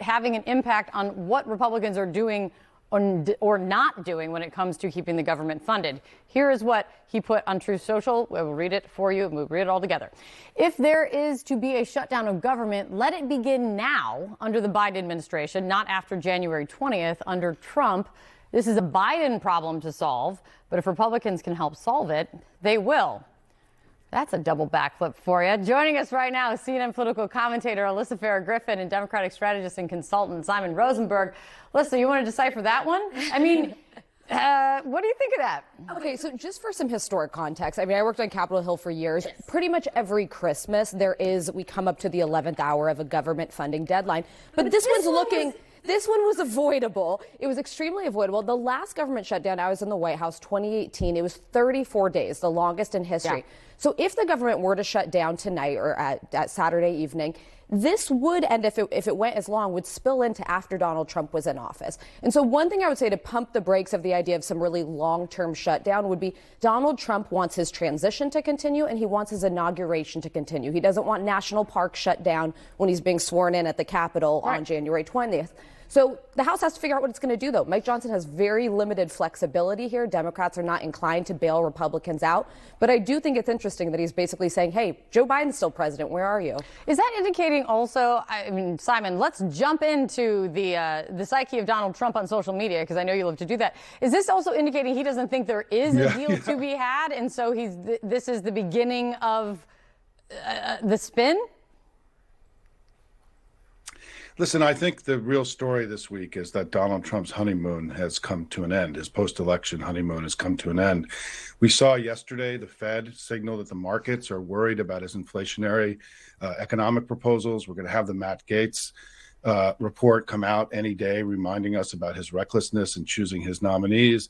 having an impact on what Republicans are doing or not doing when it comes to keeping the government funded. Here is what he put on Truth Social. We'll read it for you. We'll read it all together. If there is to be a shutdown of government, let it begin now under the Biden administration, not after January 20th under Trump. This is a Biden problem to solve, but if Republicans can help solve it, they will. That's a double backflip for you. Joining us right now is CNN political commentator Alyssa Farah-Griffin and Democratic strategist and consultant Simon Rosenberg. Alyssa, you want to decipher that one? I mean, what do you think of that? Okay, so just for some historic context, I mean, I worked on Capitol Hill for years. Yes. Pretty much every Christmas, we come up to the 11th hour of a government funding deadline. But this one was avoidable. It was extremely avoidable. The last government shutdown, I was in the White House, 2018. It was 34 days, the longest in history. Yeah. So if the government were to shut down tonight or at Saturday evening, this would, and if it went as long, would spill into after Donald Trump was in office. And so one thing I would say to pump the brakes of the idea of some really long-term shutdown would be Donald Trump wants his transition to continue and he wants his inauguration to continue. He doesn't want national parks shut down when he's being sworn in at the Capitol on January 20th. So the House has to figure out what it's going to do, though. Mike Johnson has very limited flexibility here. Democrats are not inclined to bail Republicans out. But I do think it's interesting that he's basically saying, hey, Joe Biden's still president. Where are you? Is that indicating also, I mean, Simon, let's jump into the psyche of Donald Trump on social media, because I know you love to do that. Is this also indicating he doesn't think there is a deal to be had? And so this is the beginning of the spin? Listen, I think the real story this week is that Donald Trump's honeymoon has come to an end. His post-election honeymoon has come to an end. We saw yesterday the Fed signal that the markets are worried about his inflationary economic proposals. We're going to have the Matt Gaetz report come out any day, reminding us about his recklessness in choosing his nominees.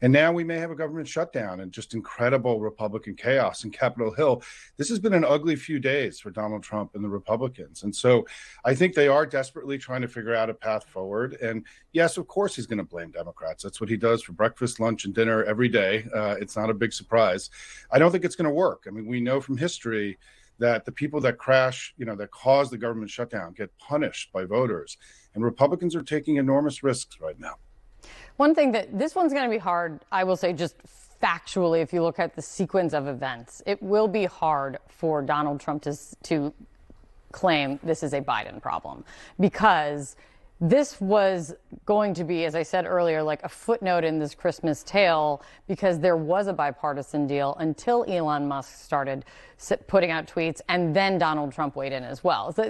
And now we may have a government shutdown and just incredible Republican chaos in Capitol Hill. This has been an ugly few days for Donald Trump and the Republicans. And so I think they are desperately trying to figure out a path forward. And yes, of course, he's going to blame Democrats. That's what he does for breakfast, lunch, and dinner every day. It's not a big surprise. I don't think it's going to work. I mean, we know from history that the people that crash, that cause the government shutdown get punished by voters. And Republicans are taking enormous risks right now. One thing this one's going to be hard, I will say, just factually, if you look at the sequence of events, it will be hard for Donald Trump to claim this is a Biden problem, because this was going to be, as I said earlier, like a footnote in this Christmas tale, because there was a bipartisan deal until Elon Musk started putting out tweets, and then Donald Trump weighed in as well. So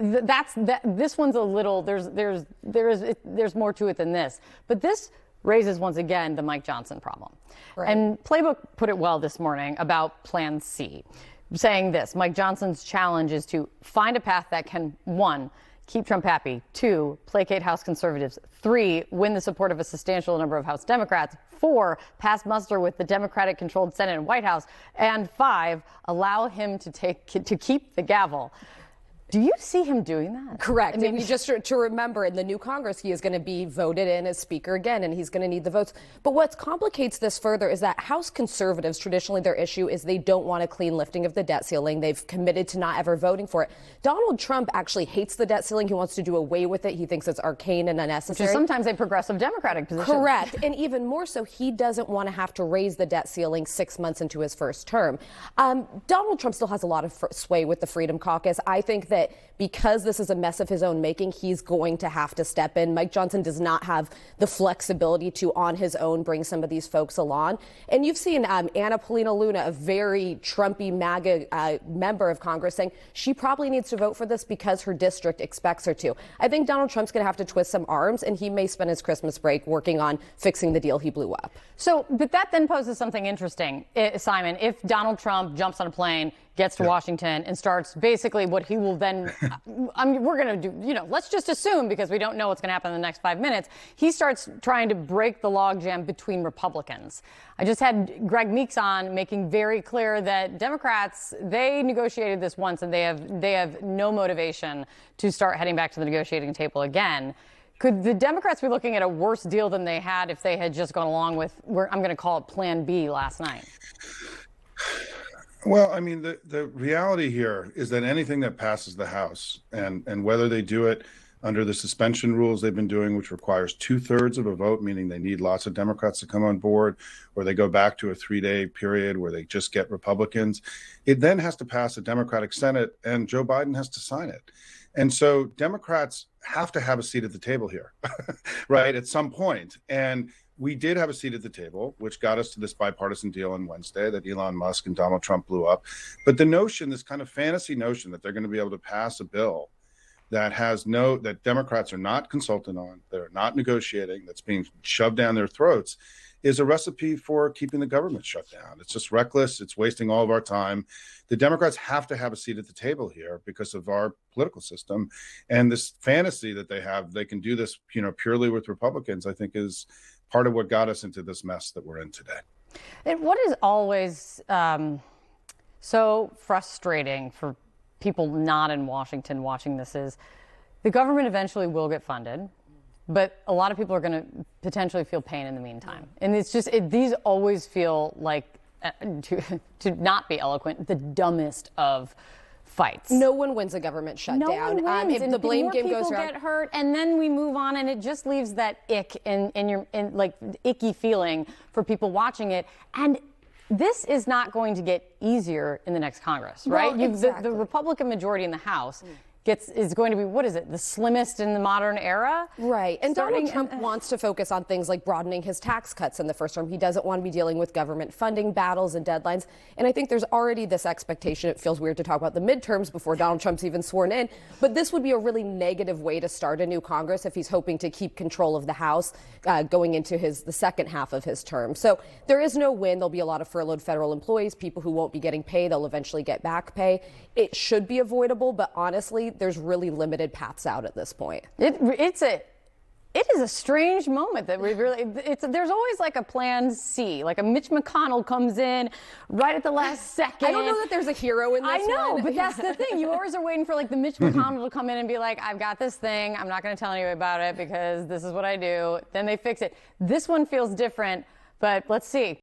this one's a little, there's more to it than this, but this raises once again the Mike Johnson problem. Right. And Playbook put it well this morning about Plan C, saying this: Mike Johnson's challenge is to find a path that can, 1, keep Trump happy, 2, placate House conservatives, 3, win the support of a substantial number of House Democrats, 4, pass muster with the Democratic-controlled Senate and White House, and 5, allow him to keep the gavel. Do you see him doing that? Correct. I mean, just to remember, in the new Congress, he is going to be voted in as Speaker again, and he's going to need the votes. But what complicates this further is that House conservatives, traditionally their issue is they don't want a clean lifting of the debt ceiling. They've committed to not ever voting for it. Donald Trump actually hates the debt ceiling. He wants to do away with it. He thinks it's arcane and unnecessary. Which is sometimes a progressive Democratic position. Correct. And even more so, he doesn't want to have to raise the debt ceiling 6 months into his first term. Donald Trump still has a lot of sway with the Freedom Caucus. I think that because this is a mess of his own making, he's going to have to step in. Mike Johnson does not have the flexibility to, on his own, bring some of these folks along. And you've seen Anna Paulina Luna, a very Trumpy MAGA member of Congress, saying she probably needs to vote for this because her district expects her to. I think Donald Trump's going to have to twist some arms, and he may spend his Christmas break working on fixing the deal he blew up. So, but that then poses something interesting, Simon. If Donald Trump jumps on a plane, gets to Washington, and starts basically what he will then, we're going to do, let's just assume, because we don't know what's going to happen in the next 5 minutes, he starts trying to break the logjam between Republicans. I just had Greg Meeks on making very clear that Democrats, they negotiated this once, and they have no motivation to start heading back to the negotiating table again. Could the Democrats be looking at a worse deal than they had if they had just gone along with, I'm going to call it Plan B last night? Well, I mean, the reality here is that anything that passes the House, and whether they do it under the suspension rules they've been doing, which requires 2/3 of a vote, meaning they need lots of Democrats to come on board, or they go back to a 3-day period where they just get Republicans. It then has to pass a Democratic Senate, and Joe Biden has to sign it. And so Democrats have to have a seat at the table here, right, at some point. And we did have a seat at the table, which got us to this bipartisan deal on Wednesday that Elon Musk and Donald Trump blew up. But the notion, this kind of fantasy notion that they're going to be able to pass a bill that Democrats are not consulted on, that are not negotiating, that's being shoved down their throats, is a recipe for keeping the government shut down. It's just reckless. It's wasting all of our time. The Democrats have to have a seat at the table here because of our political system. And this fantasy that they have, they can do this, purely with Republicans, I think is part of what got us into this mess that we're in today. And what is always so frustrating for people not in Washington watching this is the government eventually will get funded, but a lot of people are going to potentially feel pain in the meantime. And it's just, these always feel like, to not be eloquent, the dumbest of fights. No one wins a government shutdown. No one wins. If the blame game goes around, around, get hurt, and then we move on, and it just leaves that ick in like icky feeling for people watching it. And this is not going to get easier in the next Congress, right? Well, exactly. The Republican majority in the House is going to be, what is it, the slimmest in the modern era? Right. And Donald Trump wants to focus on things like broadening his tax cuts in the first term. He doesn't want to be dealing with government funding battles and deadlines. And I think there's already this expectation. It feels weird to talk about the midterms before Donald Trump's even sworn in. But this would be a really negative way to start a new Congress if he's hoping to keep control of the House going into the second half of his term. So there is no win. There'll be a lot of furloughed federal employees, people who won't be getting paid. They'll eventually get back pay. It should be avoidable, but honestly, there's really limited paths out at this point. It is a strange moment that we really, there's always like a plan C, like a Mitch McConnell comes in right at the last second. I don't know that there's a hero in this I know, one. but that's the thing. You always are waiting for like the Mitch McConnell to come in and be like, I've got this thing. I'm not going to tell anybody about it because this is what I do. Then they fix it. This one feels different, but let's see.